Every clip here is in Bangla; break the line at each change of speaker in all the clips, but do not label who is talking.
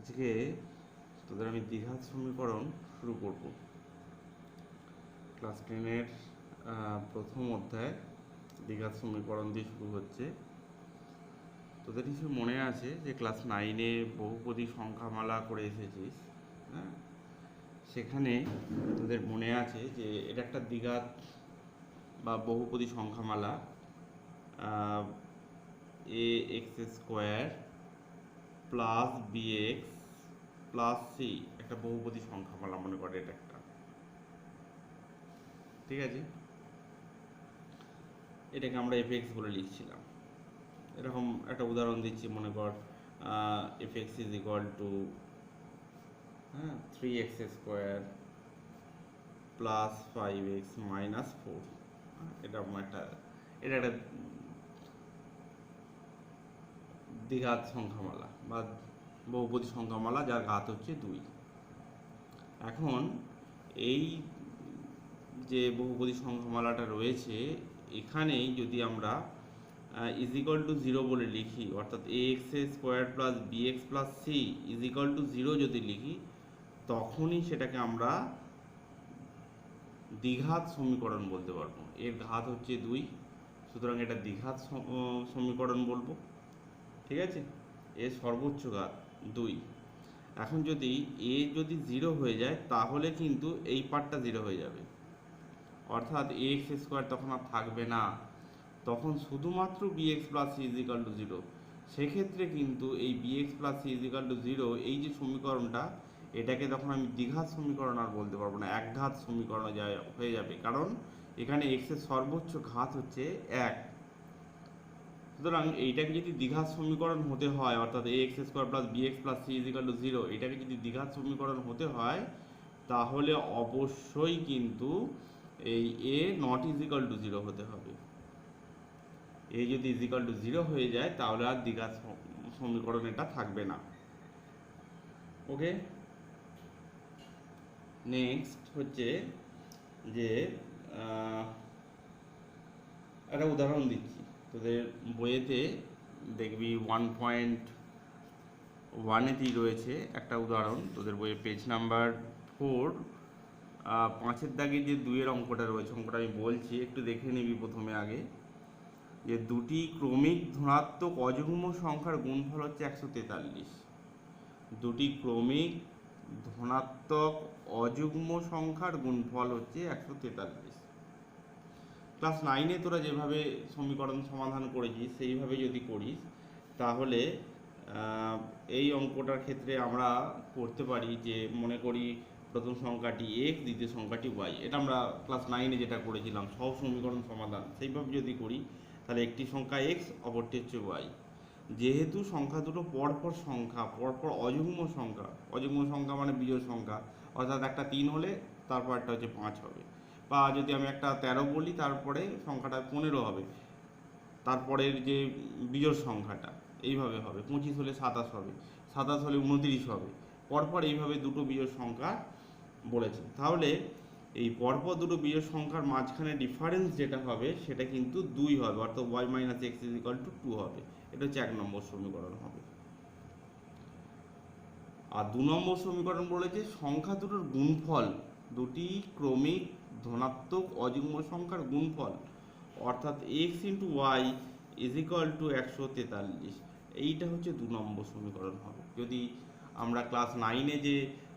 আজকে তোদের আমি দ্বিঘাত সমীকরণ শুরু করব। ক্লাস 10-এর প্রথম অধ্যায় দ্বিঘাত সমীকরণ দিয়ে শুরু হচ্ছে। তোদের কিছু মনে আছে যে ক্লাস 9-এ বহুপদী সংখ্যামালা করে এসেছিস, হ্যাঁ? সেখানে তোদের মনে আছে যে এটা একটা দ্বিঘাত বা বহুপদী সংখ্যামালা, a x square plus b x plus c একটা বহুপদী সংখ্যামালা মনে করে এটা একটা, ঠিক আছে? এটাকে আমরা এফ এক্স বলে লিখছিলাম। এরকম একটা উদাহরণ দিচ্ছি, মনে কর F x is equal two 3x square plus 5x minus 4। এটা একটা দ্বিঘাত সংখ্যামালা বা বহুপদী সংখ্যামালা যার ঘাত হচ্ছে 2। এখন এই যে বহুপদী সংখ্যামালাটা রয়েছে এখানেই যদি আমরা ইজ ইকুয়াল টু 0 বলে লিখি, অর্থাৎ a x square plus b x plus c is equal to 0 যদি লিখি, তখনই সেটাকে আমরা দ্বিঘাত সমীকরণ বলতে পারবো। এর ঘাত হচ্ছে 2, সুতরাং এটা দ্বিঘাত সমীকরণ বলবো, ঠিক আছে? এর সর্বোচ্চ ঘাত 2। এখন যদি এ যদি 0 হয়ে যায় তাহলে কিন্তু এই পার্টটা 0 হয়ে যাবে, অর্থাৎ এ এক্স স্কোয়ার তখন আর থাকবে না, তখন শুধুমাত্র b x plus c is equal to 0। সেক্ষেত্রে কিন্তু এই b x plus c is equal to 0 এই যে সমীকরণটা, এটাকে তখন আমি দ্বিঘাত সমীকরণ আর বলতে পারবো না, একঘাত সমীকরণ হয়ে যাবে, কারণ এখানে এক্সের সর্বোচ্চ ঘাত হচ্ছে 1। সুতরাং এইটাকে যদি দ্বিঘাত সমীকরণ হতে হয়, অর্থাৎ a x square plus b x plus c is equal to 0, এটাকে যদি দ্বিঘাত সমীকরণ হতে হয় তাহলে অবশ্যই কিন্তু এই এ নট ইজ ইকাল টু 0 হতে হবে। এ যদি ইজ ইকাল টু 0 হয়ে যায় তাহলে আর দ্বিঘাত সমীকরণ এটা থাকবে না। ওকে, নেক্সট হচ্ছে যে একটা উদাহরণ দিচ্ছি তোদের বইয়েতে, দেখবি 1.1-এতেই রয়েছে একটা উদাহরণ। তোদের বইয়ে পেজ নাম্বার 4 5-এর দাগে যে 2-এর অঙ্কটা রয়েছে, অঙ্কটা আমি বলছি, একটু দেখে নিবি প্রথমে আগে। যে দুটি ক্রমিক ধনাত্মক অযুগ্ম সংখ্যার গুণফল হচ্ছে 143। দুটি ক্রমিক ধনাত্মক অযুগ্ম সংখ্যার গুণফল হচ্ছে 143। ক্লাস 9-এ তোরা যেভাবে সমীকরণ সমাধান করেছিস সেইভাবে যদি করিস তাহলে এই অঙ্কটার ক্ষেত্রে আমরা করতে পারি যে, মনে করি প্রথম সংখ্যাটি x, দ্বিতীয় সংখ্যাটি y। এটা আমরা ক্লাস 9-এ যেটা করেছিলাম সহজ সমীকরণ সমাধান, সেইভাবে যদি করি তাহলে একটি সংখ্যা x, অপরটি হচ্ছে y। যেহেতু সংখ্যা দুটো পরপর সংখ্যা, পরপর অযুগ্ম সংখ্যা, অযুগ্ম সংখ্যা মানে বিজোড় সংখ্যা, অর্থাৎ একটা 3 হলে তারপর একটা হচ্ছে 5 হবে, বা যদি আমি একটা 13 বলি তারপরে সংখ্যাটা 15 হবে, তারপরের যে বিজোড় সংখ্যাটা এইভাবে হবে, 25 হলে 27 হবে, 27 হলে 29 হবে, পরপর এইভাবে দুটো বিজোড় সংখ্যা বলেছে। তাহলে এই পরপর দুটো বিজোড় সংখ্যার মাঝখানে ডিফারেন্স যেটা হবে সেটা কিন্তু 2 হবে, অর্থাৎ y minus x is equal two 2 হবে। এটা হচ্ছে 1 নম্বর সমীকরণ হবে। আর 2 নম্বর সমীকরণ বলেছে সংখ্যা দুটোর গুণফল, দুটি ক্রমিক ধনাত্মক অযুগ্ম সংখ্যার গুণফল, অর্থাৎ x into y is equal to 143। এইটা হচ্ছে 2 নম্বর সমীকরণ হবে। যদি আমরা ক্লাস 9-এ যে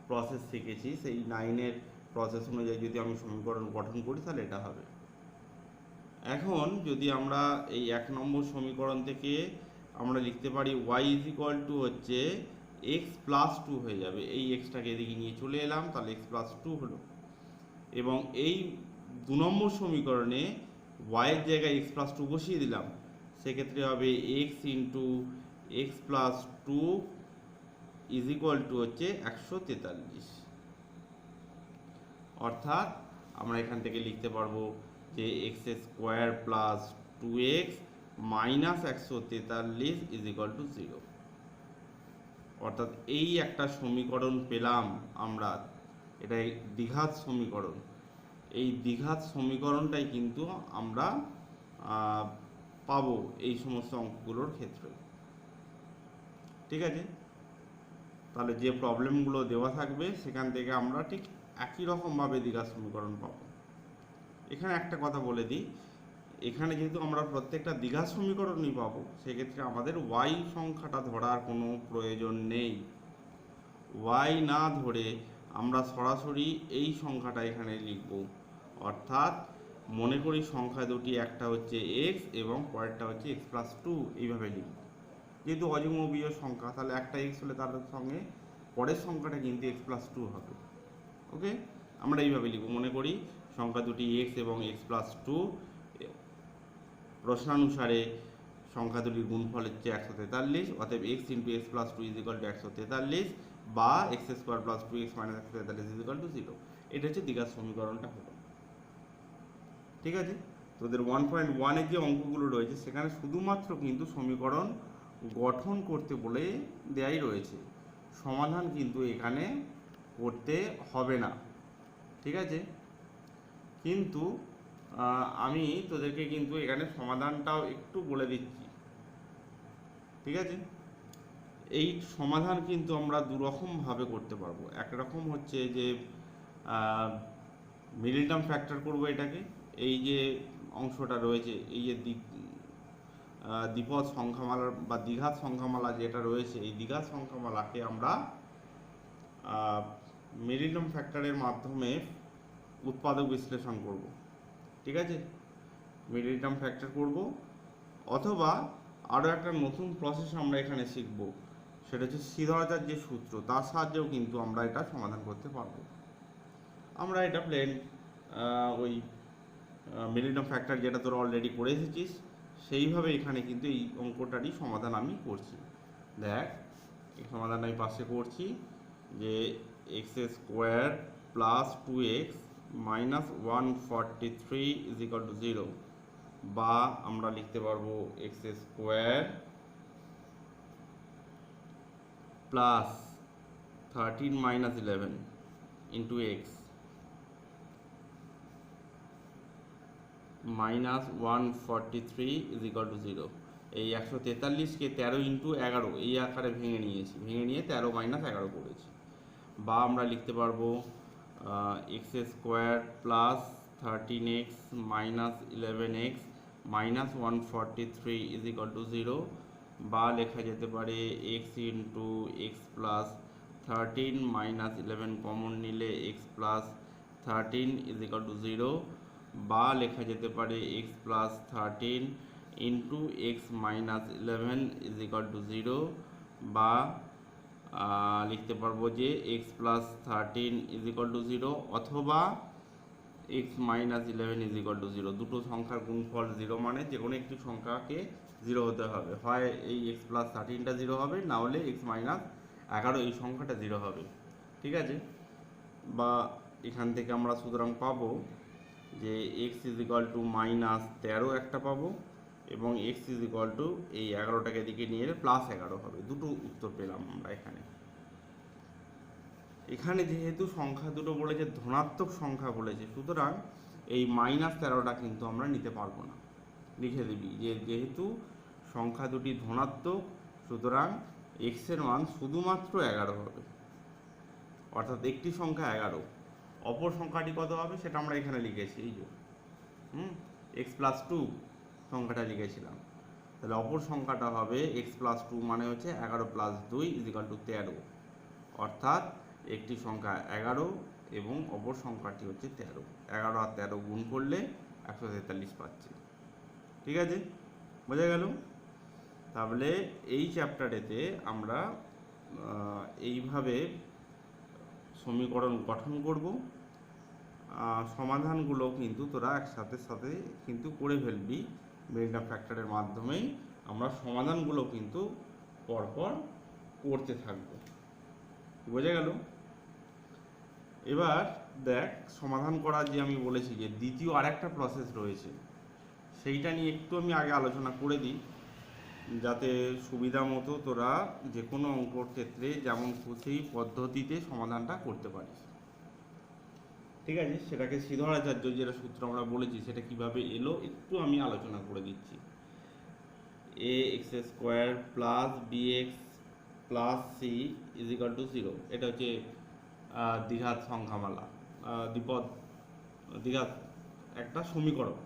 প্রসেস শিখেছি সেই 9-এর প্রসেস অনুযায়ী যদি আমি সমীকরণ গঠন করি তাহলে এটা হবে। এখন যদি আমরা এই 1 নম্বর সমীকরণ থেকে আমরা লিখতে পারি y ইজ ইকুয়াল টু হচ্ছে এক্স প্লাস 2 হয়ে যাবে, এই এক্সটাকে এদিকে নিয়ে চলে এলাম, তাহলে এক্স প্লাস 2 হলো। এবং এই 2 নম্বর সমীকরণে y এর জায়গায় এক্স প্লাস 2 বসিয়ে দিলাম, সেক্ষেত্রে হবে x into x plus 2 is equal two হচ্ছে 143। অর্থাৎ আমরা এখান থেকে লিখতে পারবো যে x square plus 2x minus 143 is equal to 0। অর্থাৎ এই একটা সমীকরণ পেলাম আমরা, এটাই দ্বিঘাত সমীকরণ। এই দ্বিঘাত সমীকরণটাই কিন্তু আমরা পাবো এই সমস্ত অঙ্কগুলোর ক্ষেত্রে, ঠিক আছে? তাহলে যে প্রবলেমগুলো দেওয়া থাকবে সেখান থেকে আমরা ঠিক একই রকমভাবে দ্বিঘাত সমীকরণ পাবো। এখানে একটা কথা বলে দিই, এখানে যেহেতু আমরা প্রত্যেকটা দ্বিঘাত সমীকরণই পাবো, সেক্ষেত্রে আমাদের ওয়াই সংখ্যাটা ধরার কোনো প্রয়োজন নেই। ওয়াই না ধরে আমরা সরাসরি এই সংখ্যাটা এখানে লিখব, অর্থাৎ মনে করি সংখ্যা দুটি, একটা হচ্ছে এক্স এবং পরেরটা হচ্ছে এক্স প্লাস টু, এইভাবে লিখব। যেহেতু অযুগ্ম বিজোড় সংখ্যা, তাহলে একটা এক্স হলে তার সঙ্গে পরের সংখ্যাটা কিন্তু এক্স প্লাস টু হবে। ওকে, আমরা এইভাবে লিখব, মনে করি সংখ্যা দুটি এক্স এবং এক্স প্লাস টু, প্রশ্নানুসারে সংখ্যা দুটির গুণফল হচ্ছে 143, অতএব x into x plus two is equal to 143, বা x square plus two x minus 143 is equal to 0। এটা হচ্ছে দ্বিঘাত সমীকরণটা হলো। ঠিক আছে, তোদের 1.1 এর যে অঙ্কগুলো রয়েছে সেখানে শুধুমাত্র কিন্তু সমীকরণ গঠন করতে বলে দেয়াই রয়েছে, সমাধান কিন্তু এখানে করতে হবে না। ঠিক আছে, কিন্তু আমি তোদেরকে কিন্তু এখানে সমাধানটাও একটু বলে দিচ্ছি। ঠিক আছে, এই সমাধান কিন্তু আমরা দুরকমভাবে করতে পারবো। একরকম হচ্ছে যে মিডল টার্ম ফ্যাক্টর করবো এটাকে, এই যে অংশটা রয়েছে, এই যে দ্বিপদ সংখ্যামালা বা দ্বিঘাত সংখ্যামালা যেটা রয়েছে, এই দ্বিঘাত সংখ্যামালাকে আমরা মিডল টার্ম ফ্যাক্টরের মাধ্যমে উৎপাদক বিশ্লেষণ করব। ঠিক আছে, মিডল টার্ম ফ্যাক্টর করব, অথবা আরও একটা নতুন প্রসেস আমরা এখানে শিখব, সেটা হচ্ছে সিধরাচার যে সূত্র, তার সাহায্যেও কিন্তু আমরা এটা সমাধান করতে পারবো। আমরা এটা প্লেন ওই মিডল টার্ম ফ্যাক্টর যেটা তোরা অলরেডি করে এসেছিস, সেইভাবে এখানে কিন্তু এই অঙ্কটারই সমাধান আমি করছি। দেখ, এই সমাধান আমি পাশে করছি যে x square plus 2x minus 143 is equal to 0, বা আমরা লিখতে পারবো x square plus 13 minus 11 into x minus 143 is equal to 0। এই 143কে 13 ইন্টু 11 এই আকারে ভেঙে নিয়েছি, ভেঙে নিয়ে 13 মাইনাস 11 করেছি। বা আমরা লিখতে পারবো x square plus 13x minus 11x minus 143 is equal to 0, বা লেখা যেতে পারে x into x plus 13 minus 11 common নিলে x plus 13 is equal to 0, বা লেখা যেতে পারে x plus 13 into x minus 11 is equal to 0, বা লিখতে পারবো যে x plus 13 is equal to 0 অথবা x minus 11 is equal to 0। দুটো সংখ্যার গুণফল 0, মানে যে কোনো একটি সংখ্যাকে 0 হতে হবে, হয় এই এক্স প্লাস 13টা 0 হবে, না হলে এক্স মাইনাস 11 এই সংখ্যাটা 0 হবে। ঠিক আছে, বা এখান থেকে আমরা সুতরাং পাবো যে x is equal two minus 13 একটা পাবো, এবং এক্স ইজ ইকাল টু এই 11টাকে দিকে নিয়ে এলে প্লাস 11 হবে। দুটো উত্তর পেলাম আমরা এখানে। এখানে যেহেতু সংখ্যা দুটো বলেছে, ধনাত্মক সংখ্যা বলেছে, সুতরাং এই মাইনাস 13টা কিন্তু আমরা নিতে পারবো না। লিখে দিবি যে যেহেতু সংখ্যা দুটি ধনাত্মক, সুতরাং এক্সের মান শুধুমাত্র 11 হবে, অর্থাৎ একটি সংখ্যা 11, অপর সংখ্যাটি কত হবে সেটা আমরা এখানে লিখেছি, এই যে এক্স প্লাস টু সংখ্যাটা লিখেছিলাম। তাহলে অপর সংখ্যাটা হবে এক্স প্লাস টু, মানে হচ্ছে 11 প্লাস 2 ইজ ইকাল টু 13, অর্থাৎ একটি সংখ্যা 11 এবং অপর সংখ্যাটি হচ্ছে 13। 11 আর 13 গুণ করলে 143 পাচ্ছি। ঠিক আছে, বোঝা গেল? তাহলে এই চ্যাপ্টারেতে আমরা এইভাবে সমীকরণ গঠন করব, সমাধানগুলো কিন্তু তোরা একসাথে সাথে কিন্তু করে ফেলবি। মিডল ফ্যাক্টরের মাধ্যমেই আমরা সমাধানগুলো কিন্তু পরপর করতে থাকবো। বোঝা গেল? এবার দেখ, সমাধান করার যে আমি বলেছি যে দ্বিতীয় আরেকটা প্রসেস রয়েছে, সেইটা নিয়ে একটু আমি আগে আলোচনা করে দিই, যাতে সুবিধা মতো তোরা যে কোনো অঙ্কর ক্ষেত্রে যেমন খুশি পদ্ধতিতে সমাধানটা করতে পারিস। ঠিক আছে, সেটাকে সিধরাচার্য যেটা সূত্র আমরা বলেছি সেটা কিভাবে এলো একটু আমি আলোচনা করে দিচ্ছি। A x square plus b x plus c is equal to 0। এটা হচ্ছে দ্বিঘাত সংখ্যামালা, দ্বিঘাত একটা সমীকরণ।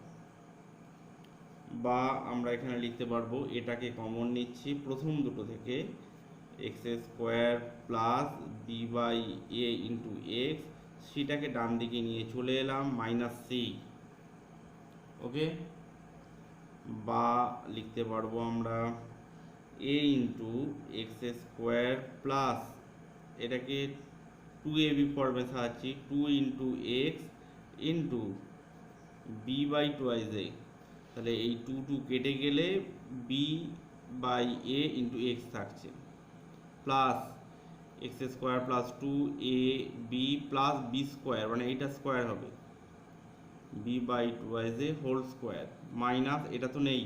বা আমরা এখানে লিখতে পারবো, এটাকে কমন নিচ্ছি প্রথম দুটো থেকে, x square plus b by a into x, সিটাকে ডান দিকে নিয়ে চলে এলাম মাইনাস সি। ওকে, বা লিখতে পারবো আমরা a into x square plus, এটাকে 2ab ফর্মে সাজাচ্ছি, 2 into x into b by twice a. তাহলে এই 2 কেটে গেলে b by a into x থাকছে, plus x square plus 2ab plus b square, মানে এইটা স্কোয়ার হবে, b by twice a whole square, minus এটা তো নেই,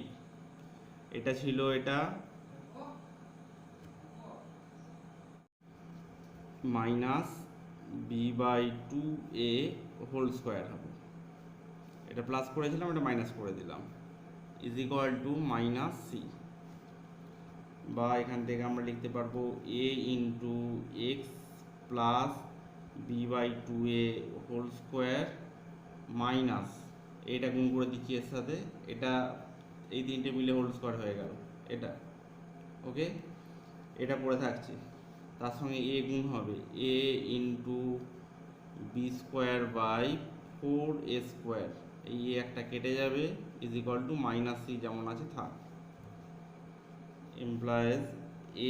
এটা ছিল, এটা minus b by 2a whole square হবে, এটা প্লাস করেছিলাম, এটা মাইনাস করে দিলাম, is equal to minus c. বা এখান থেকে আমরা লিখতে পারবো a into x plus b by 2a whole square minus, এটা গুণ করে দিচ্ছি এর সাথে, এটা এই তিনটে মিলে হোল স্কোয়ার হয়ে গেল এটা। ওকে, এটা পড়ে থাকছে, তার সঙ্গে এ গুণ হবে a into b square by 4a square, এই একটা কেটে যাবে, is equal to minus c যেমন আছে থাক, এমপ্লয়েজ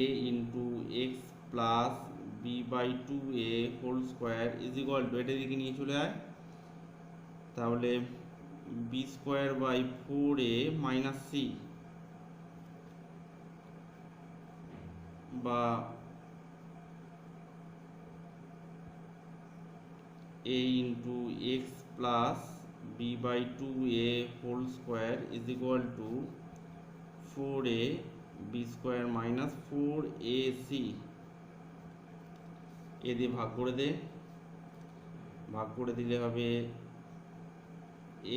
a into x plus b by 2a whole square is equal to, এটা দিকে নিয়ে চলে আয়, তাহলে b square by 4a minus c, বা a into x plus b by 2a whole square is equal to 4a b square minus 4ac, এ দিয়ে ভাগ করে দে, ভাগ করে দিলে হবে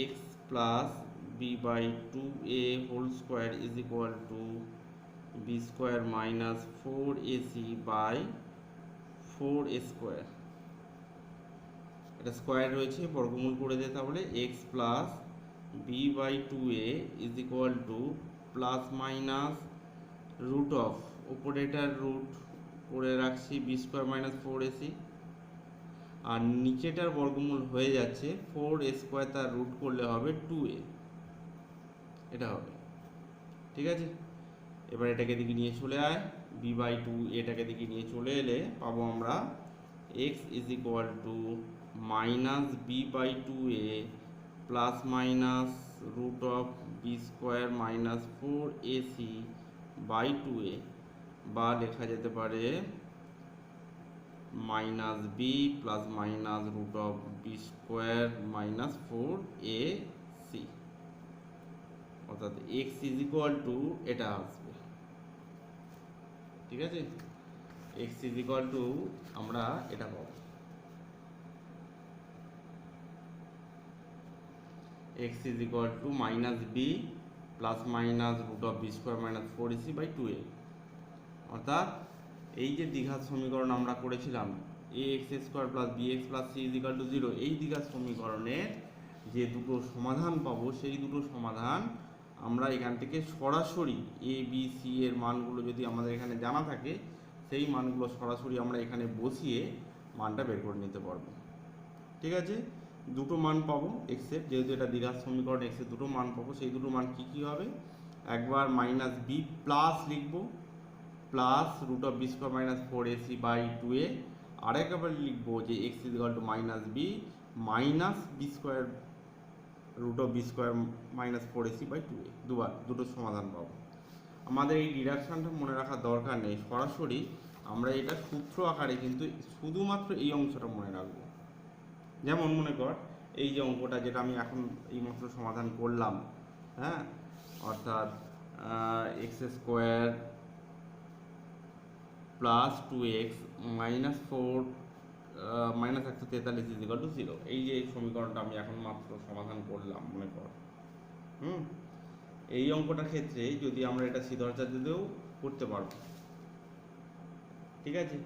x plus b by 2a whole square is equal to b square minus 4ac by 4a square, এটা স্কোয়ার রয়েছে, বর্গমূল করে দে, তাহলে x plus b by 2a is equal to plus minus root of, উপরে এটার রুট করে রাখছি বি স্কোয়ার মাইনাস 4ac, আর নিচেটার বর্গমূল হয়ে যাচ্ছে 4a স্কোয়ার, তার রুট করলে হবে 2a, এটা হবে। ঠিক আছে, এবার এটাকে দিকে নিয়ে চলে আয়, বি বাই 2 এটাকে দিকে নিয়ে চলে এলে পাবো আমরা x is equal to minus b by 2a plus minus root of b square minus 4ac by 2a, বা লেখা যেতে পারে minus b plus minus root of b square minus 4ac, অর্থাৎ এক্স ইজ ইকুয়াল টু এটা আসবে। ঠিক আছে, এক্স ইজ ইকুয়াল টু আমরা এটা পাবো, x is equal to minus b plus minus root of b square minus 4ac by 2a, অর্থাৎ এই যে দ্বিঘাত সমীকরণ আমরা করেছিলাম a x square plus b x plus c is equal to 0, এই দ্বিঘাত সমীকরণের যে দুটো সমাধান পাবো, সেই দুটো সমাধান আমরা এখান থেকে সরাসরি এ বি সি এর মানগুলো যদি আমাদের এখানে জানা থাকে, সেই মানগুলো সরাসরি আমরা এখানে বসিয়ে মানটা বের করে নিতে পারবো। ঠিক আছে, দুটো মান পাবো এক্সের, যেহেতু এটা দ্বিঘাত সমীকরণ, এক্সের দুটো মান পাবো, সেই দুটো মান কি কি হবে, একবার মাইনাস বি প্লাস লিখবো plus root of b square minus 4ac by 2a, আরেকবার লিখবো যে x is equal to minus b minus b square root of b square minus 4ac by 2a, দুবার দুটো সমাধান পাবো। আমাদের এই ডিডাকশানটা মনে রাখার দরকার নেই, সরাসরি আমরা এটা সূত্র আকারে কিন্তু শুধুমাত্র এই অংশটা মনে রাখবো। যেমন মনে কর এই যে অঙ্কটা যেটা আমি এখন এইমাত্র সমাধান করলাম, হ্যাঁ, অর্থাৎ x square plus 2x minus 4 minus 143 is equal to 0, এই যে সমীকরণটা আমি এখন মাত্র সমাধান করলাম মনে কর। এই অঙ্কটার ক্ষেত্রে যদি আমরা এটা সি ধরাচার্য দিয়েও করতে পারবো, ঠিক আছে,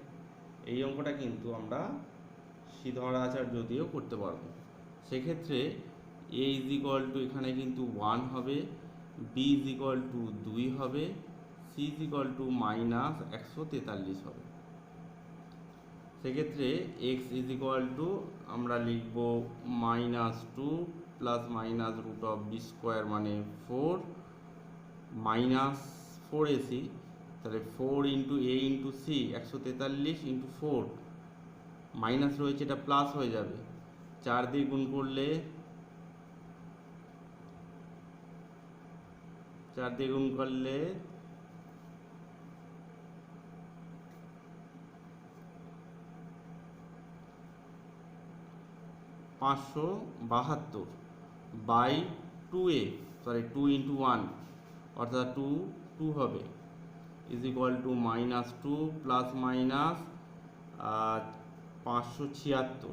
এই অঙ্কটা কিন্তু আমরা শ্রীধর আচার্য দিয়েও করতে পারবো। সেক্ষেত্রে এ ইজ ইকুয়াল টু এখানে কিন্তু 1 হবে, বি ইজ ইকুয়াল টু 2 হবে, সি ইজ ইকুয়াল টু -143 হবে। সেক্ষেত্রে এক্স ইজ ইকুয়াল টু আমরা লিখব -2 plus minus root of b square মানে 4 -4ac, তাহলে 4 into a into c 143 into 4, minus রয়েছে এটা প্লাস হয়ে যাবে, 4 দিয়ে গুণ করলে 572 বাই 2a, সরি 2 ইন্টু 1 অর্থাৎ 2 হবে, is equal to -2 plus minus 576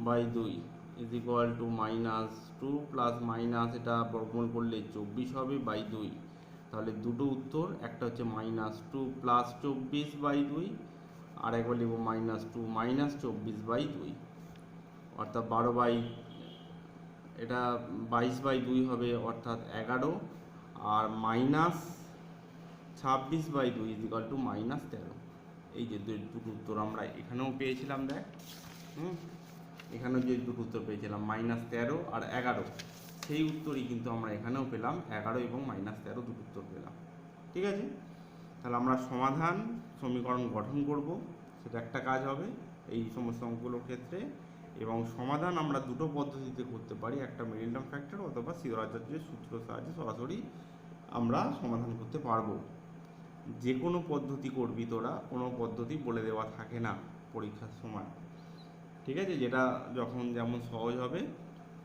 by 2 is equal to -2 plus minus এটা বর্গমূল করলে 24 হবে বাই 2। তাহলে দুটো উত্তর, একটা হচ্ছে -2 প্লাস 24 বাই 2, আর একবার লিখব -2 মাইনাস 24 বাই 2, অর্থাৎ 12 বাই এটা 22 বাই 2 হবে অর্থাৎ 11, আর -26 বাই 2 ইজ ইকুয়াল টু -13। এই যে দুটো উত্তর আমরা এখানেও পেয়েছিলাম, দেখ এখানেও যে দুটো উত্তর পেয়েছিলাম -13 আর 11, সেই উত্তরই কিন্তু আমরা এখানেও পেলাম, 11 এবং -13 দুটো উত্তর পেলাম। ঠিক আছে, তাহলে আমরা সমাধান সমীকরণ গঠন করব, সেটা একটা কাজ হবে এই সমস্ত অঙ্কগুলোর ক্ষেত্রে, এবং সমাধান আমরা দুটো পদ্ধতিতে করতে পারি, একটা মিডল টার্ম ফ্যাক্টর অথবা শ্রীধর আচার্যের সূত্রের সাহায্যে সরাসরি আমরা সমাধান করতে পারবো। যে কোনো পদ্ধতি করবি তোরা, কোনো পদ্ধতি বলে দেওয়া থাকে না পরীক্ষার সময়। ঠিক আছে, যেটা যখন যেমন সহজ হবে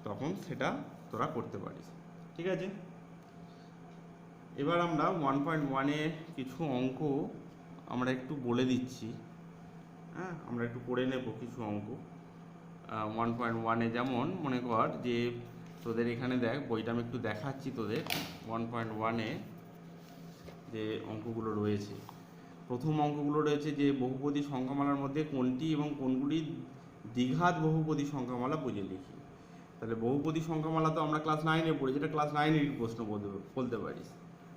তখন সেটা তোরা করতে পারিস। ঠিক আছে, এবার আমরা 1.1-এর কিছু অঙ্ক আমরা একটু বলে দিচ্ছি। হ্যাঁ, আমরা একটু করে নেব কিছু অঙ্ক 1.1-এ। যেমন মনে কর যে তোদের এখানে দেখ, বইটা আমি একটু দেখাচ্ছি তোদের। 1.1-এ যে অঙ্কগুলো রয়েছে, প্রথম অঙ্কগুলো রয়েছে যে বহুপদী সংখ্যামালার মধ্যে কোনটি এবং কোনগুলি দ্বিঘাত বহুপদী সংখ্যামালা বুঝে লিখি। তাহলে বহুপদী সংখ্যামালা তো আমরা ক্লাস 9-এ পড়েছি, এটা ক্লাস 9-এর প্রশ্ন বলতে পারিস।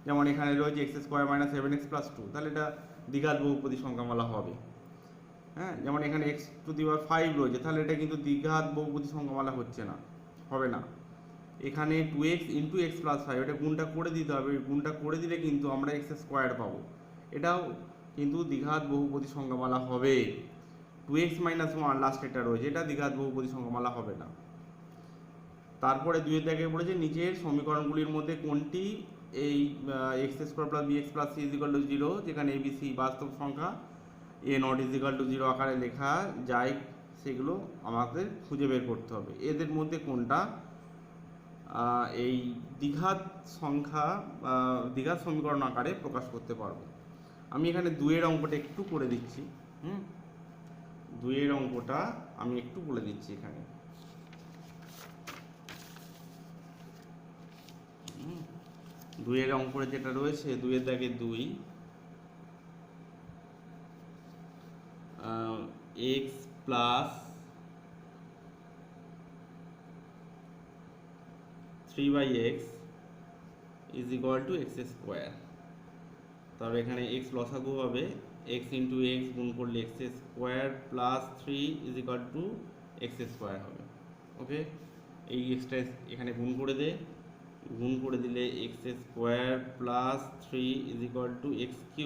যেমন এখানে রয়েছে x² - 7x + 2, তাহলে এটা দ্বিঘাত বহুপদী সংখ্যামালা হবে। হ্যাঁ, যেমন এখানে x⁵ রয়েছে, তাহলে এটা কিন্তু দ্বিঘাত বহুপদী সংখ্যামালা হচ্ছে না, হবে না। এখানে 2x × x + 5, এটা গুণটা করে দিতে হবে, গুণটা করে দিলে কিন্তু আমরা x² পাবো, এটাও কিন্তু দ্বিঘাত বহুপদী সংখ্যামালা হবে। 2x - 1 লাস্ট এটা রয়েছে, এটা দ্বিঘাত বহুপদী সংখ্যামালা হবে না। তারপরে 2-এর দাগে পড়েছে নিচের সমীকরণগুলির মধ্যে কোনটি এই x² + bx + c = 0, যেখানে a b c বাস্তব সংখ্যা, a not = 0 আকারে লেখা যায়, সেগুলো আমাদের খুঁজে বের করতে হবে। এদের মধ্যে কোনটা এই দ্বিঘাত সংখ্যা দ্বিঘাত সমীকরণ আকারে প্রকাশ করতে পারবো। আমি এখানে 2-এর অঙ্কটা একটু করে দিচ্ছি। 2-এর অঙ্কটা আমি একটু বলে দিচ্ছি এখানে। 2-এর অঙ্কটা যেটা রয়েছে, 2-এর দাগে 2, x + 3/x = x²। তারপরে এখানে x লসাগু হবে, x × x গুণ করলে x² + 3 = x² হবে। ওকে, এই এক্সটা এখানে গুণ করে দে, গুণ করে দিলে x² + 3 = x³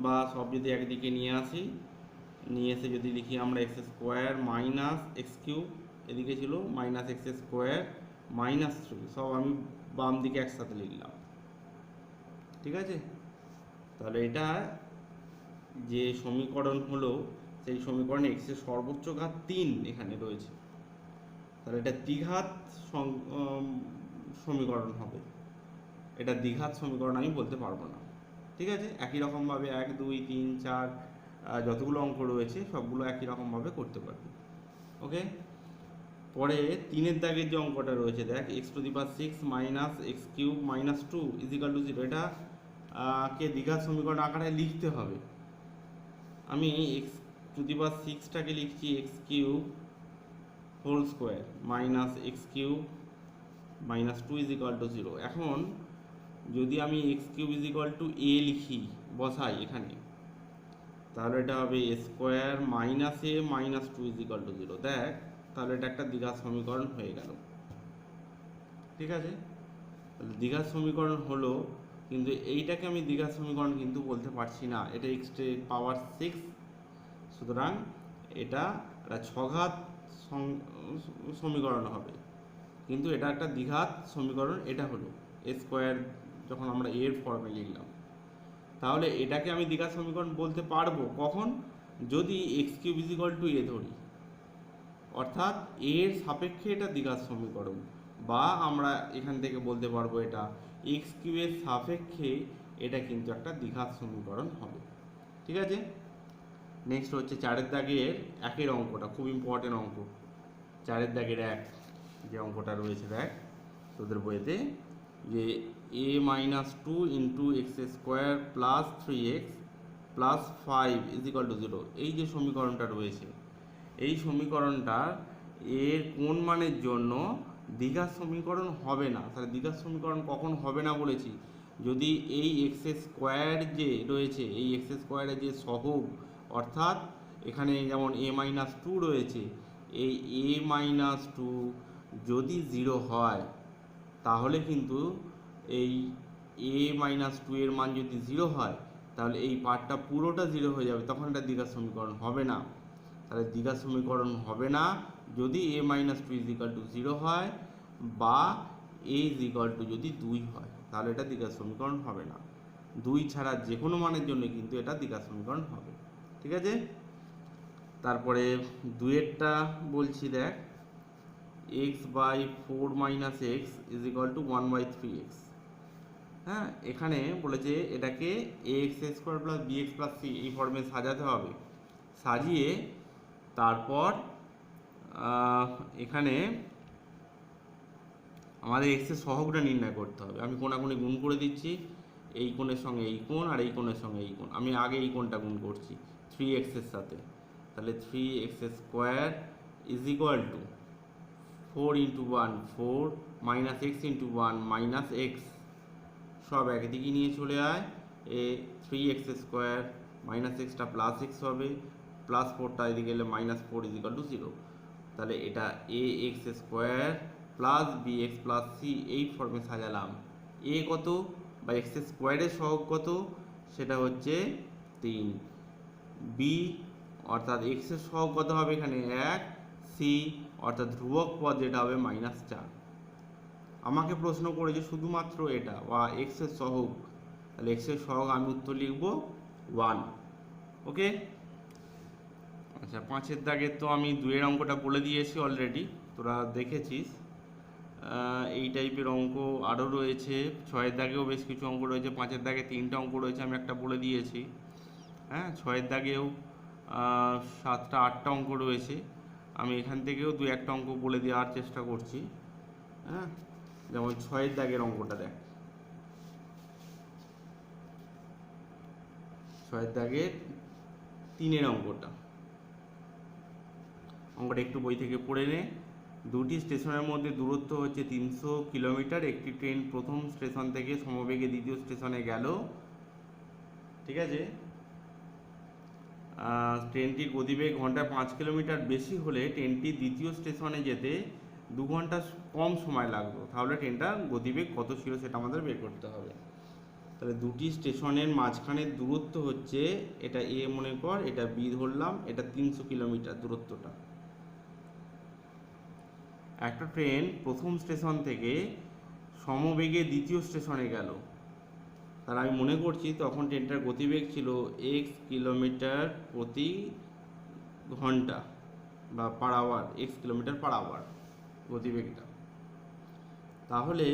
বা সব যদি একদিকে নিয়ে আসি, নিয়ে এসে যদি লিখি আমরা x² - x³, এদিকে ছিল -x² - 3, সব আমি বাম দিকে একসাথে লিখলাম। ঠিক আছে, তাহলে এটা যে সমীকরণ হলো, সেই সমীকরণে x এর সর্বোচ্চ ঘাত 3 এখানে রয়েছে, তাহলে এটা দ্বিঘাত সমীকরণ হবে। এটা দ্বিঘাত সমীকরণ আমি বলতে পারবো না। ঠিক আছে, একই রকমভাবে 1, 2, 3, 4 যতগুলো অঙ্ক রয়েছে সবগুলো একই রকমভাবে করতে পারবে। ওকে, পরে 3-এর দাগের যে অঙ্কটা রয়েছে দেখ, x⁶ - x³ - 2 = 0, এটা কে দ্বিঘাত সমীকরণ আকারে লিখতে হবে। আমি এক্স টু দি পাওয়ার সিক্সটাকে লিখছি x cube whole square minus x cube minus two is equal to zero. এখন যদি আমি x cube is equal to a লিখি, বসাই এখানে, তাহলে এটা হবে a square minus a minus two is equal to zero. দেখ, তাহলে এটা একটা দ্বিঘাত সমীকরণ হয়ে গেল। ঠিক আছে, তাহলে দ্বিঘাত সমীকরণ হলো, কিন্তু এইটাকে আমি দ্বিঘাত সমীকরণ কিন্তু বলতে পারছি না, এটা এক্স পাওয়ার সিক্স, সুতরাং এটা একটা ছঘাত সমীকরণ হবে, কিন্তু এটা একটা দ্বিঘাত সমীকরণ। এটা হলো এ স্কোয়ার, যখন আমরা এর ফর্মে লিখলাম, তাহলে এটাকে আমি দ্বিঘাত সমীকরণ বলতে পারবো কখন, যদি x cube is equal to a ধরি, অর্থাৎ এর সাপেক্ষে এটা দ্বিঘাত সমীকরণ, বা আমরা এখান থেকে বলতে পারবো এটা এক্স কিউবের সাপেক্ষে এটা কিন্তু একটা দ্বিঘাত সমীকরণ হবে। ঠিক আছে, নেক্সট হচ্ছে চারের দাগের একের অঙ্কটা, খুব ইম্পর্টেন্ট অঙ্ক। চারের দাগের এক যে অঙ্কটা রয়েছে, দেখ তোদের বইতে, যে a minus two into x square plus three x plus five is equal to zero, এই যে সমীকরণটা রয়েছে, এই সমীকরণটা এর কোন মানের জন্য দ্বিঘাত সমীকরণ হবে না। তাহলে দ্বিঘাত সমীকরণ কখন হবে না বলেছি, যদি এই এক্স স্কোয়ার যে রয়েছে, এই এক্স স্কোয়ারের যে সহগ, অর্থাৎ এখানে যেমন এ মাইনাস টু রয়েছে, এই এ মাইনাস টু যদি জিরো হয়, তাহলে কিন্তু এই এ মাইনাস টু এর মান যদি জিরো হয়, তাহলে এই পার্টটা পুরোটা জিরো হয়ে যাবে, তখন এটা দ্বিঘাত সমীকরণ হবে না। তাহলে দ্বিঘাত সমীকরণ হবে না যদি a minus two is equal to zero হয়, বা এ ইজ ইকাল টু যদি দুই হয়, তাহলে এটা দ্বিঘাত সমীকরণ হবে না। দুই ছাড়া যে কোনো মানের জন্য কিন্তু এটা দ্বিঘাত সমীকরণ হবে। ঠিক আছে, তারপরে দুয়েরটা বলছি, দেখ x by four minus x is equal to one by three x. হ্যাঁ, এখানে বলেছে এটাকে a x square plus b x plus c এই ফর্মে সাজাতে হবে। সাজিয়ে তারপর এখানে আমাদের এক্সের সহগটা নির্ণয় করতে হবে। আমি কোনাকুনি গুণ করে দিচ্ছি, এই কোণের সঙ্গে এই কোণ আর এই কোণের সঙ্গে এই কোণ। আমি আগে এই কোণটা গুণ করছি থ্রি এক্সের সাথে, তাহলে three x square is equal to four into one four, minus x into one minus x, সব একদিকে নিয়ে চলে আয়, এ থ্রি এক্স স্কোয়ার মাইনাস এক্সটা প্লাস এক্স হবে, প্লাস ফোরটা এদিকে গেলে minus four is equal to zero. তাহলে এটা a x square plus b x plus c এই ফর্মে সাজালাম। এ কত বা এক্স স্কোয়ারের সহগ কত, সেটা হচ্ছে তিন। বি অর্থাৎ এক্সের সহগ কত হবে এখানে এক, সি অর্থাৎ ধ্রুবক পদ যেটা হবে মাইনাস চার। আমাকে প্রশ্ন করেছে শুধুমাত্র এটা বা এক্সের সহগ, তাহলে এক্সের সহগ আমি উত্তর লিখব ওয়ান। ওকে, আচ্ছা পাঁচের দাগে তো আমি দুয়ের অঙ্কটা বলে দিয়েছি অলরেডি, তোরা দেখেছিস। এই টাইপের অঙ্ক আরও রয়েছে, ছয়ের দাগেও বেশ কিছু অঙ্ক রয়েছে, পাঁচের দাগে তিনটা অঙ্ক রয়েছে, আমি একটা বলে দিয়েছি। হ্যাঁ, ছয়ের দাগেও সাতটা আটটা অঙ্ক রয়েছে, আমি এখান থেকেও দু একটা অঙ্ক বলে দেওয়ার চেষ্টা করছি। হ্যাঁ, যেমন ছয়ের দাগের অঙ্কটা দেখ, ছয়ের দাগের তিনের অঙ্কটা একটু বই থেকে পড়ে নে। দুটি স্টেশনের মধ্যে দূরত্ব হচ্ছে 300 কিলোমিটার। একটি ট্রেন প্রথম স্টেশন থেকে সমবেগে দ্বিতীয় স্টেশনে গেল। ঠিক আছে, ট্রেনটির গতিবেগ ঘন্টায় 5 কিলোমিটার বেশি হলে ট্রেনটি দ্বিতীয় স্টেশনে যেতে 2 ঘন্টা কম সময় লাগলো। তাহলে ট্রেনটার গতিবেগ কত ছিল সেটা আমাদের বের করতে হবে। তাহলে দুটি স্টেশনের মাঝখানের দূরত্ব হচ্ছে, এটা এ মনে কর, এটা বি ধরলাম, এটা 300 কিলোমিটার দূরত্বটা। একটা ট্রেন প্রথম স্টেশন থেকে সমবেগে দ্বিতীয় স্টেশনে গেল, তাহলে আমি মনে করছি তখন ট্রেনটার গতিবেগ ছিল এক্স কিলোমিটার প্রতি ঘন্টা বা per hour, x kilometre per hour গতিবেগটা। তাহলে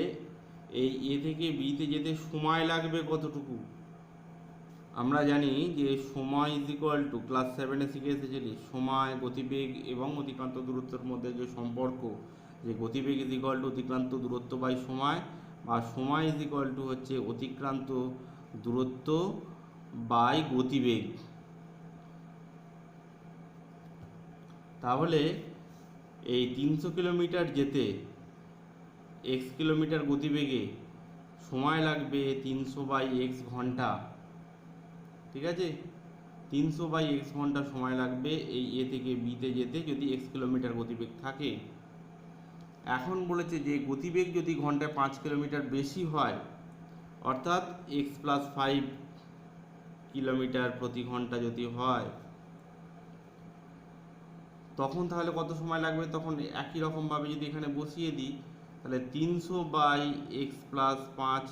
এই এ থেকে বিতে যেতে সময় লাগবে কতটুকু, আমরা জানি যে সময় ইজ ইকুয়াল টু, ক্লাস 7-এ শিখে এসেছিলি, সময় গতিবেগ এবং অতিক্রান্ত দূরত্বের মধ্যে যে সম্পর্ক, যে গতিবেগ ইজ ইকুয়াল টু অতিক্রান্ত দূরত্ব বাই সময়, বা সময় ইজ ইকুয়াল টু হচ্ছে অতিক্রান্ত দূরত্ব বাই গতিবেগ। তাহলে এই 300 কিলোমিটার যেতে এক্স কিলোমিটার গতিবেগে সময় লাগবে 300/x ঘন্টা। ঠিক আছে, 300/x ঘন্টা সময় লাগবে এই এ থেকে বিতে যেতে যদি এক্স কিলোমিটার গতিবেগ থাকে। এখন বলেছে যে গতিবেগ যদি ঘন্টায় 5 কিলোমিটার বেশি হয়, অর্থাৎ x+5 কিলোমিটার প্রতি ঘন্টা যদি হয়, তখন তাহলে কত সময় লাগবে? তখন একই রকমভাবে যদি এখানে বসিয়ে দিই, তাহলে 300/x+5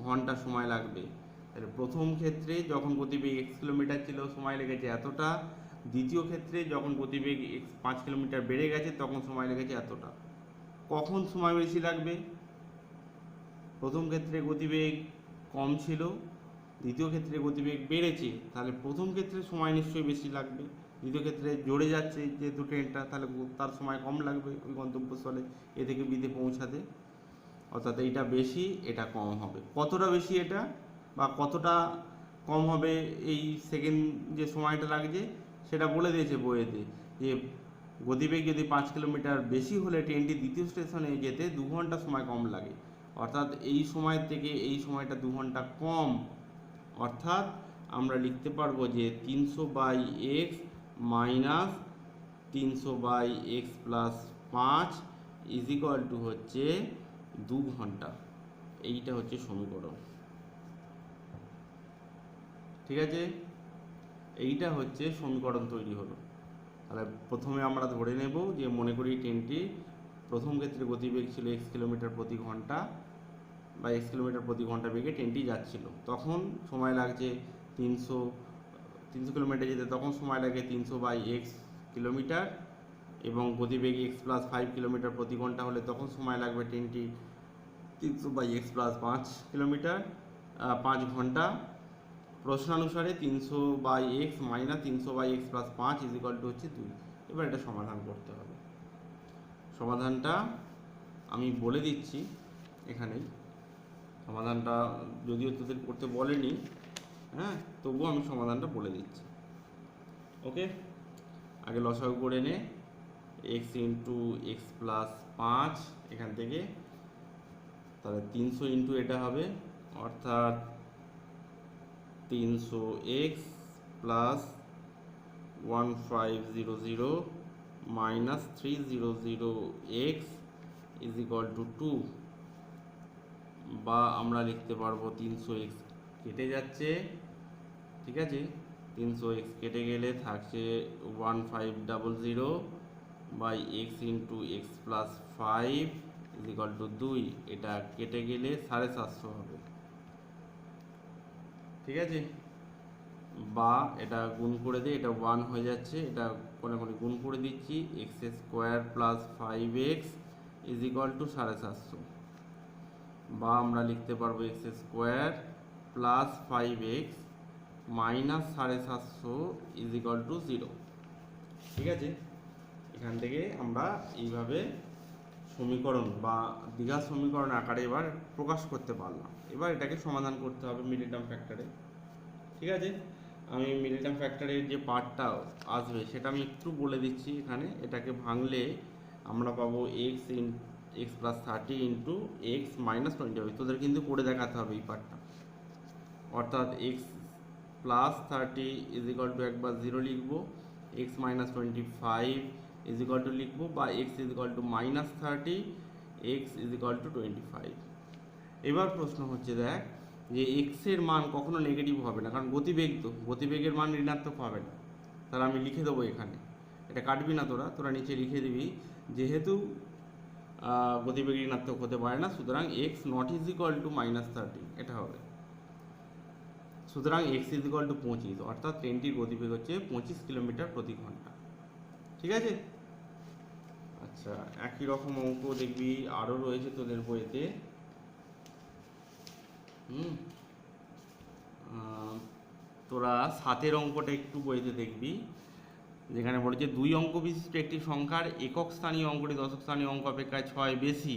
ঘন্টা সময় লাগবে। তাহলে প্রথম ক্ষেত্রে যখন গতিবেগ x কিলোমিটার ছিল সময় লেগেছে এতটা, দ্বিতীয় ক্ষেত্রে যখন গতিবেগ x 5 কিলোমিটার বেড়ে গেছে তখন সময় লেগেছে এতটা। কখন সময় বেশি লাগবে? প্রথম ক্ষেত্রে গতিবেগ কম ছিল, দ্বিতীয় ক্ষেত্রে গতিবেগ বেড়েছে, তাহলে প্রথম ক্ষেত্রে সময় নিশ্চয়ই বেশি লাগবে। দ্বিতীয় ক্ষেত্রে জোরে যাচ্ছে যেহেতু ট্রেনটা, তাহলে তার সময় কম লাগবে ওই গন্তব্যস্থলে এ থেকে বিতে পৌঁছাতে। অর্থাৎ এইটা বেশি, এটা কম হবে। কতটা বেশি এটা বা কতটা কম হবে এই সেকেন্ড যে সময়টা লাগছে সেটা বলে দিয়েছে বইয়েতে, যে গতিবেগ যদি 5 কিলোমিটার বেশি হলে ট্রেনটি দ্বিতীয় স্টেশনে যেতে 2 ঘন্টা সময় কম লাগে। অর্থাৎ এই সময় থেকে এই সময়টা 2 ঘন্টা কম। অর্থাৎ আমরা লিখতে পারবো যে 300/x মাইনাস 300/x+5 হচ্ছে 2 ঘন্টা। এইটা হচ্ছে সমীকরণ। ঠিক আছে, এইটা হচ্ছে সমীকরণ তৈরি হলো। তাহলে প্রথমে আমরা ধরে নেব যে মনে করি ট্রেনটি প্রথম ক্ষেত্রে গতিবেগ ছিল x কিলোমিটার প্রতি ঘন্টা বা x কিলোমিটার প্রতি ঘন্টা বেগে ট্রেনটি যাচ্ছিল, তখন সময় লাগছে 300 কিলোমিটার যেতে তখন সময় লাগে 300/x কিলোমিটার, এবং গতিবেগ x+5 কিলোমিটার প্রতি ঘন্টা হলে তখন সময় লাগবে ট্রেনটি 300/x+5 কিলোমিটার 5 ঘন্টা। প্রশ্নানুসারে 300/x মাইনাস 300/x+5 হচ্ছে 2। এবার এটা সমাধান করতে হবে। সমাধানটা আমি বলে দিচ্ছি এখানেই। সমাধানটা যদিও তোদের করতে বলেনি, হ্যাঁ, তবুও আমি সমাধানটা বলে দিচ্ছি। ওকে, আগে লসাগু করে নে। x ইন্টু x+5 এখান থেকে, তাহলে 300 ইন্টু এটা হবে, অর্থাৎ 300x plus 1500 minus 300x is equal to 2, বা আমরা লিখতে পারবো 300x কেটে যাচ্ছে। ঠিক আছে, 300x কেটে গেলে থাকছে 1500 by x into x+5 is equal to 2। এটা কেটে গেলে 750 হবে। ঠিক আছে, বা এটা গুণ করে দিই, এটা 1 হয়ে যাচ্ছে, এটা কোনে কোনে গুণ করে দিচ্ছি, x² plus 5x is equal two 750, বা আমরা লিখতে পারবো x² plus 5x minus 750 is equal to 0। ঠিক আছে, এখান থেকে আমরা এইভাবে সমীকরণ বা দ্বিঘাত সমীকরণ আকারে এবার প্রকাশ করতে পারলাম। এবার এটাকে সমাধান করতে হবে মিডল টার্ম ফ্যাক্টরে। ঠিক আছে, আমি মিডল টার্ম ফ্যাক্টরের যে পার্টটা আসবে সেটা আমি একটু বলে দিচ্ছি এখানে। এটাকে ভাঙলে আমরা পাবো x+30 ইন্টু x-20 হবে। তোদের কিন্তু করে দেখাতে হবে এই পার্টটা। অর্থাৎ x+30 ইজ ইকুয়াল টু একবার 0 লিখবো, x-25 ইজ ইকুয়াল টু লিখবো, বা x is equal two -30, x is equal two 25। এবার প্রশ্ন হচ্ছে, দেখ যে x এর মান কখনো নেগেটিভ হবে না, কারণ গতিবেগ তো, গতিবেগের মান ঋণাত্মক হবে না। তাহলে আমি লিখে দেবো এখানে, এটা কাটবি না তোরা নিচে লিখে দিবি, যেহেতু গতিবেগ ঋণাত্মক হতে পারে না, সুতরাং x not is equal two -30 এটা হবে। সুতরাং x ইজ ইকুয়াল টু 25, অর্থাৎ ট্রেনটির গতিবেগ হচ্ছে 25 কিলোমিটার প্রতি ঘন্টা। ঠিক আছে, আচ্ছা, একই রকম অঙ্ক দেখবি আরও রয়েছে তোদের বইতে। তোরা 7 অঙ্কটা একটু বইতে দেখবি, যেখানে বলেছে 2 অঙ্ক বিশিষ্ট একটি সংখ্যার একক স্থানীয় অঙ্কটি দশক স্থানীয় অঙ্ক অপেক্ষায় 6 বেশি।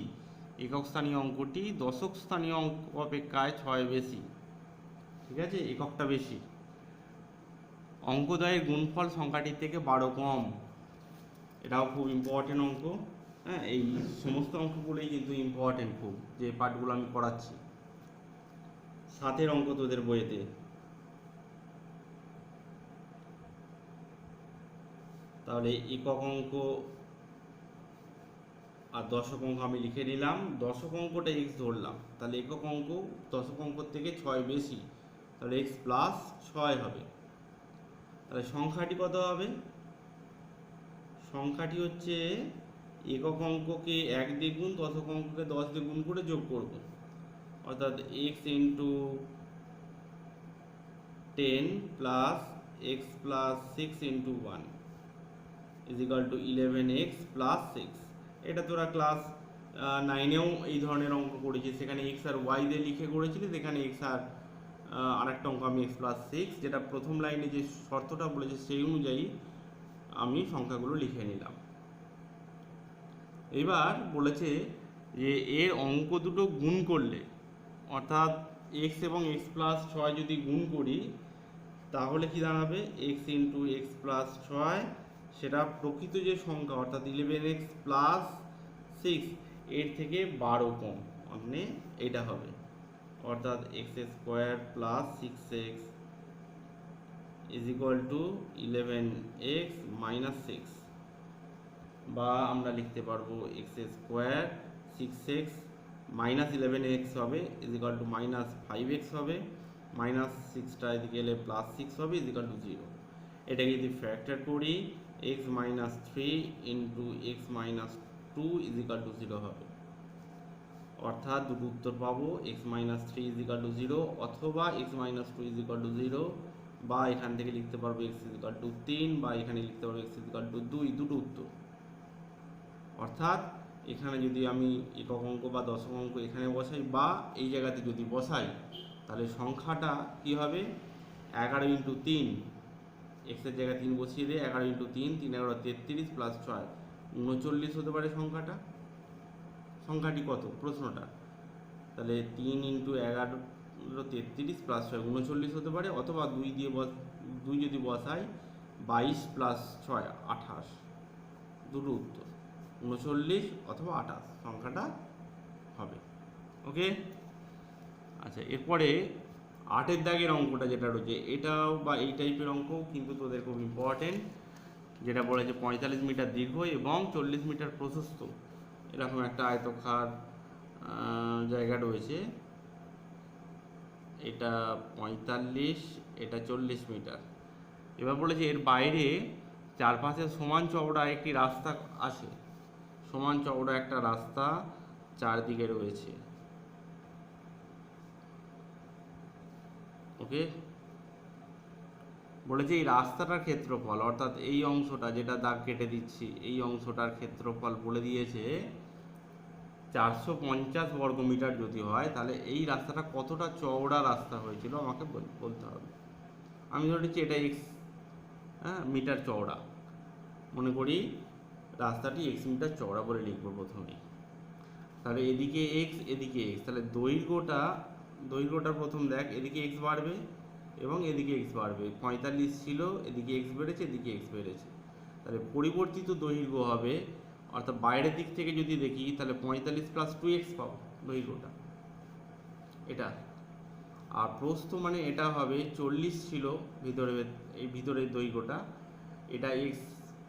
একক স্থানীয় অঙ্কটি দশক স্থানীয় অঙ্ক অপেক্ষায় 6 বেশি। ঠিক আছে, এককটা বেশি। অঙ্কদ্বয়ের গুণফল সংখ্যাটির থেকে 12 কম। এটাও খুব ইম্পর্টেন্ট অঙ্ক। হ্যাঁ, এই সমস্ত অঙ্কগুলোই কিন্তু ইম্পর্টেন্ট খুব, যে পার্টগুলো আমি করাচ্ছি। 7 অঙ্ক তোদের বইয়েতে। তাহলে একক অঙ্ক আর দশক অঙ্ক আমি লিখে নিলাম। দশক অঙ্কটা এক্স ধরলাম, তাহলে একক অঙ্ক দশক অঙ্ক থেকে 6 বেশি, তাহলে এক্স প্লাস 6 হবে। তাহলে সংখ্যাটি কত হবে? সংখ্যাটি হচ্ছে একক অঙ্ককে 1 দিয়ে গুণ, দশক অঙ্ককে 10 দিয়ে গুণ করে যোগ করব, অর্থাৎ x into 10 plus x plus 6 into 1 is equal two 11x plus 6। এটা তোরা ক্লাস 9এও এই ধরনের অঙ্ক করেছিস, সেখানে এক্স আর ওয়াই দিয়ে লিখে করেছিলি, সেখানে এক্স আর আরেকটা অঙ্ক আমি এক্স প্লাস 6, যেটা প্রথম লাইনে যে শর্তটা বলেছে সেই অনুযায়ী আমি সংখ্যাগুলো লিখে নিলাম। এবার বলেছে যে এর অঙ্ক দুটো গুণ করলে, অর্থাৎ এক্স এবং এক্স প্লাস 6 যদি গুণ করি তাহলে কি দাঁড়াবে? এক্স ইন্টু এক্স প্লাস 6, সেটা প্রকৃত যে সংখ্যা অর্থাৎ 11x প্লাস 6 এর থেকে 12 কম, মানে এটা হবে, অর্থাৎ x square plus 6x is equal two 11x minus 6, বা আমরা লিখতে পারবো x square 6x minus 11x হবে is equal to minus 5x হবে, মাইনাস 6টা এদিকে এলে প্লাস 6 হবে ইজ ইকুয়াল টু 0। এটাকে যদি ফ্যাক্টর করি x minus 3 into x minus 2 is equal to 0 হবে, অর্থাৎ দুটো উত্তর পাবো, x minus 3 is equal to 0 অথবা x minus 2 is equal to 0, বা এখান থেকে লিখতে পারবো এক্স ইজ ইকুয়াল টু 3, বা এখানে লিখতে পারবো এক্স ইজ ইকুয়াল টু 2, দুটো উত্তর। অর্থাৎ এখানে যদি আমি একক অঙ্ক বা দশক অঙ্ক এখানে বসাই বা এই জায়গাতে যদি বসাই, তাহলে সংখ্যাটা কি হবে? 11 ইন্টু 3, এক্সের জায়গায় 3 বসিয়ে দিয়ে 11 ইন্টু 3, 3 11 33 প্লাস 6 39 হতে পারে সংখ্যাটা। সংখ্যাটি কত প্রশ্নটা? তাহলে 3 ইন্টু 11 33 প্লাস 6 39 হতে পারে, অথবা 2 যদি বসাই 22 প্লাস 6 28, দুটো উত্তর 39 অথবা 28 সংখ্যাটা হবে। ওকে, আচ্ছা, এরপরে 8 দাগের অঙ্কটা যেটা রয়েছে, এটাও বা এই টাইপের অঙ্ক কিন্তু তোদের খুব ইম্পর্টেন্ট, যেটা বলেছে 45 মিটার দীর্ঘ এবং 40 মিটার প্রশস্ত এরকম একটা আয়তক্ষার জায়গা রয়েছে। এটা 45, এটা 40 মিটার। এবার বলেছে এর বাইরে চারপাশে সমান চওড়া একটি রাস্তা আছে, সমান চওড়া একটা রাস্তা চারদিকে রয়েছে। ওকে, বলেছে এই রাস্তাটার ক্ষেত্রফল, অর্থাৎ এই অংশটা যেটা দাগ কেটে দিচ্ছি, এই অংশটার ক্ষেত্রফল বলে দিয়েছে 450 বর্গমিটার যদি হয়, তাহলে এই রাস্তাটা কতটা চওড়া রাস্তা হয়েছিল আমাকে বলতে হবে। আমি ধরেছি এটা এক্স মিটার চওড়া, মনে করি রাস্তাটি এক্স মিটার চওড়া বলে লিখবো প্রথমেই। তাহলে এদিকে এক্স, এদিকে এক্স, তাহলে দৈর্ঘ্যটা প্রথম দেখ, এদিকে এক্স বাড়বে এবং এদিকে এক্স বাড়বে। 45 ছিল, এদিকে এক্স বেড়েছে, এদিকে এক্স বেড়েছে, তাহলে পরিবর্তিত দৈর্ঘ্য হবে, অর্থাৎ বাইরের দিক থেকে যদি দেখি তাহলে 45 প্লাস 2x পাবো দৈর্ঘ্যটা এটা। আর প্রস্থ মানে এটা হবে 40 ছিল এই ভিতরের দৈর্ঘ্যটা, এটা এক্স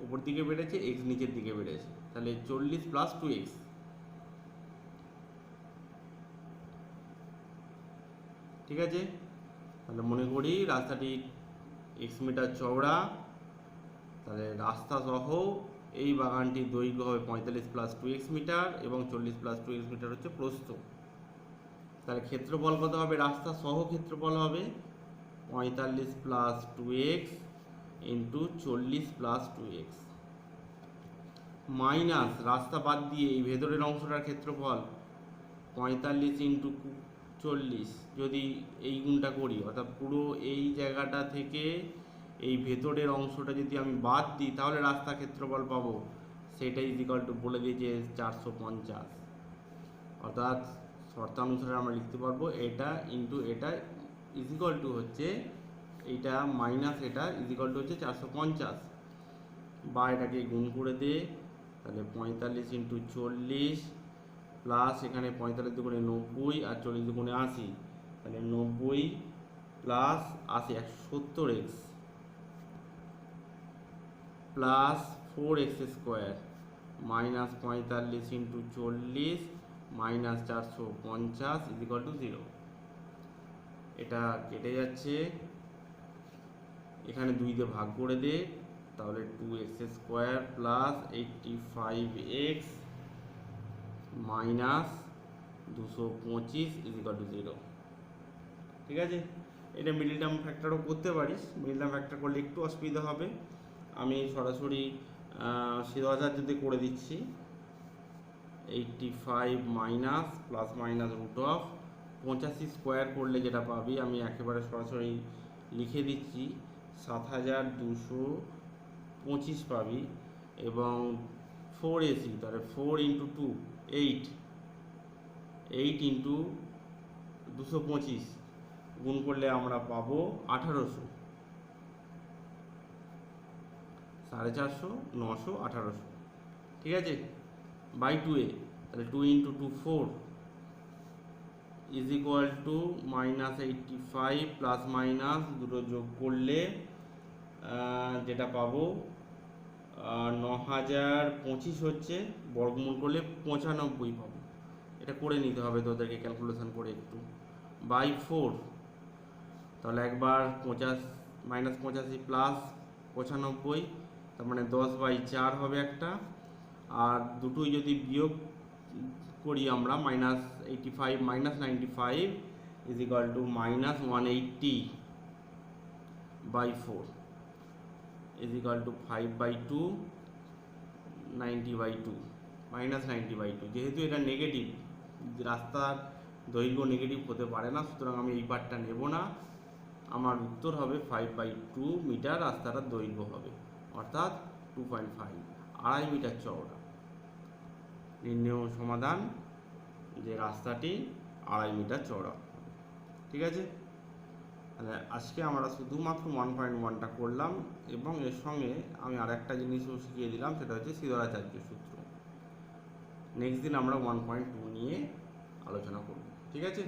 উপর দিকে বেড়েছে, এক্স নিচের দিকে বেড়েছে, তাহলে 40 প্লাস 2x। ঠিক আছে, তাহলে মনে করি রাস্তাটি এক্স মিটার চওড়া, তাহলে রাস্তা সহ এই বাগানটির দৈর্ঘ্য হবে 45 প্লাস 2x মিটার এবং 40 প্লাস 2x মিটার হচ্ছে প্রস্থ। তাহলে ক্ষেত্রফল কত হবে? রাস্তা সহ ক্ষেত্রফল হবে 45 plus 2x into 40 plus 2x minus রাস্তা বাদ দিয়ে এই ভেতরের অংশটার ক্ষেত্রফল 45 ইন্টু 40, যদি এই গুণটা করি, অর্থাৎ পুরো এই জায়গাটা থেকে এই ভেতরের অংশটা যদি আমি বাদ দিই তাহলে রাস্তা ক্ষেত্রফল পাবো, সেটা ইজ ইকুয়াল টু বলে দিয়েছে 450। অর্থাৎ শর্তানুসারে আমরা লিখতে পারবো এটা ইন্টু এটা ইজ ইকুয়াল টু হচ্ছে এইটা মাইনাস এটা ইজ ইকুয়াল টু হচ্ছে 450। বা এটাকে গুণ করে দে, তাহলে 45 ইন্টু 40 প্লাস এখানে 45 দুগুণে 90 আর 40 দুগুণে 80, তাহলে 90 plus 80 170x plus 4x square minus 45 into 40 minus 450 is equal to 0। এটা কেটে যাচ্ছে, এখানে 2 দিয়ে ভাগ করে দে, তাহলে 2x square plus 85x minus 225 is equal to 0। ঠিক আছে, এটা মিডল টার্ম ফ্যাক্টরও করতে পারিস, মিডল টার্ম ফ্যাক্টর করলে একটু অসুবিধা হবে। আমি সরাসরি সিদ্ধাচার্যতে করে দিচ্ছি। 85 minus plus minus root of 85 square করলে যেটা পাবি, আমি একেবারে সরাসরি লিখে দিচ্ছি 7225 পাবি, এবং 4ac তাহলে 4 ইন্টু 2 8 ইন্টু 225 গুণ করলে আমরা পাবো 1800, 450, 900, 1800। ঠিক আছে, বাই 2a, তাহলে 2 into 2 4 is equal to minus 85 plus minus দুটো যোগ করলে যেটা পাবো 9025 হচ্ছে, বর্গমূল করলে 95 পাবো। এটা করে নিতে হবে তোদেরকে ক্যালকুলেশন করে একটু। বাই 4, তাহলে একবার 50 মাইনাস 85 প্লাস 95, তার মানে 10/4 হবে একটা, আর দুটোই যদি বিয়োগ করি আমরা minus 85 minus 95 is equal to minus 180/4 is equal two 5/2 90/2 minus 90/2। যেহেতু এটা নেগেটিভ, রাস্তার দৈর্ঘ্য নেগেটিভ হতে পারে না, সুতরাং আমি এই পার্টটা নেব না। আমার উত্তর হবে 5/2 মিটার রাস্তাটার দৈর্ঘ্য হবে, অর্থাৎ 2.5, 2.5 মিটার চওড়া। নির্ণয় সমাধান যে রাস্তাটি 2.5 মিটার চওড়া। ঠিক আছে, তাহলে আজকে আমরা শুধুমাত্র 1.1টা করলাম, এবং এর সঙ্গে আমি আরেকটা জিনিসও শিখিয়ে দিলাম, সেটা হচ্ছে সিদ্ধাচার্য সূত্র। নেক্সট দিন আমরা 1.2 নিয়ে আলোচনা করব। ঠিক আছে।